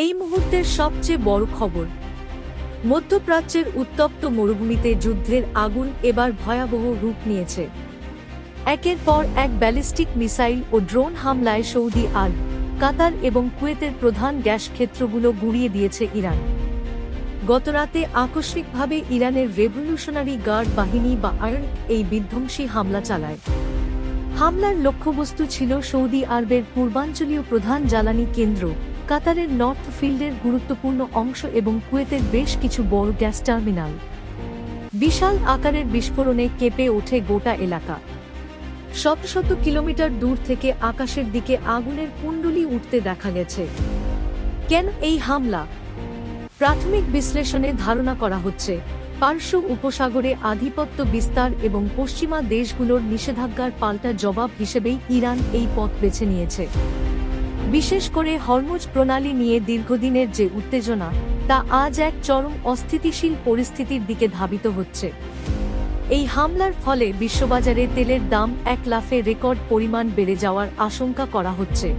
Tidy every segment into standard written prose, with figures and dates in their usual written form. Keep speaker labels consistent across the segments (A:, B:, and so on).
A: এই মুহূর্তের সবচেয়ে বড় খবর, মধ্যপ্রাচ্যের উত্তপ্ত মরুভূমিতে যুদ্ধের আগুন এবার ভয়াবহ রূপ নিয়েছে। একের পর এক ব্যালিস্টিক মিসাইল ও ড্রোন হামলায় সৌদি আরব, কাতার এবং কুয়েতের প্রধান গ্যাস ক্ষেত্রগুলো গুঁড়িয়ে দিয়েছে ইরান। গতরাতে আকস্মিকভাবে ইরানের রেভলিউশনারি গার্ড বাহিনী বা আইআরজি এই বিধ্বংসী হামলা চালায়। হামলার লক্ষ্যবস্তু ছিল সৌদি আরবের পূর্বাঞ্চলীয় প্রধান জ্বালানি কেন্দ্র, কাতারের নর্থ ফিল্ডের গুরুত্বপূর্ণ অংশ এবং কুয়েতের বেশ কিছু বড় গ্যাস টার্মিনাল। বিশাল আকারের বিস্ফোরণে কেঁপে ওঠে গোটা এলাকা। শত শত কিলোমিটার দূর থেকে আকাশের দিকে আগুনের কুণ্ডলী উঠতে দেখা গেছে। কেন এই হামলা? প্রাথমিক বিশ্লেষণে ধারণা করা হচ্ছে, পারস্য উপসাগরে আধিপত্য বিস্তার এবং পশ্চিমা দেশগুলোর নিষেধাজ্ঞার পাল্টা জবাব হিসেবেই ইরান এই পথ বেছে নিয়েছে। বিশেষ করে হরমুজ প্রণালী নিয়ে দীর্ঘদিনের যে উত্তেজনা, তা আজ এক চরম অস্থিতিশীল পরিস্থিতির দিকে ধাবিত হচ্ছে। এই হামলার ফলে বিশ্ববাজারে তেলের দাম এক লাফে রেকর্ড পরিমাণ বেড়ে যাওয়ার আশঙ্কা করা হচ্ছে।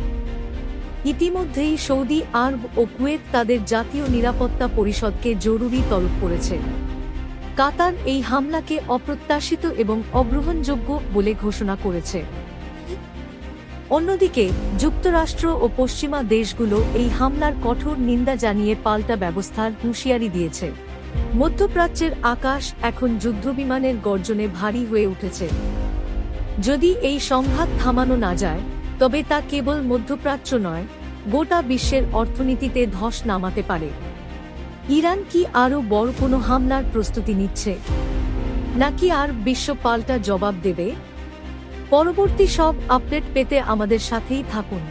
A: ইতিমধ্যেই সৌদি আরব ও কুয়েত তাদের জাতীয় নিরাপত্তা পরিষদকে জরুরি তলব করেছে। কাতার এই হামলাকে অপ্রত্যাশিত এবং অগ্রহণযোগ্য বলে ঘোষণা করেছে। অন্যদিকে যুক্তরাষ্ট্র ও পশ্চিমা দেশগুলো এই হামলার কঠোর নিন্দা জানিয়ে পাল্টা ব্যবস্থার হুঁশিয়ারি দিয়েছে। মধ্যপ্রাচ্যের আকাশ এখন যুদ্ধবিমানের গর্জনে ভারী হয়ে উঠেছে। যদি এই সংঘাত থামানো না যায়, তবে তা কেবল মধ্যপ্রাচ্য নয়, গোটা বিশ্বের অর্থনীতিতে ধস নামাতে পারে। ইরান কি আরও বড় কোনো হামলার প্রস্তুতি নিচ্ছে, নাকি আর বিশ্ব পাল্টা জবাব দেবে? পরবর্তী সব আপডেট পেতে আমাদের সাথেই থাকুন।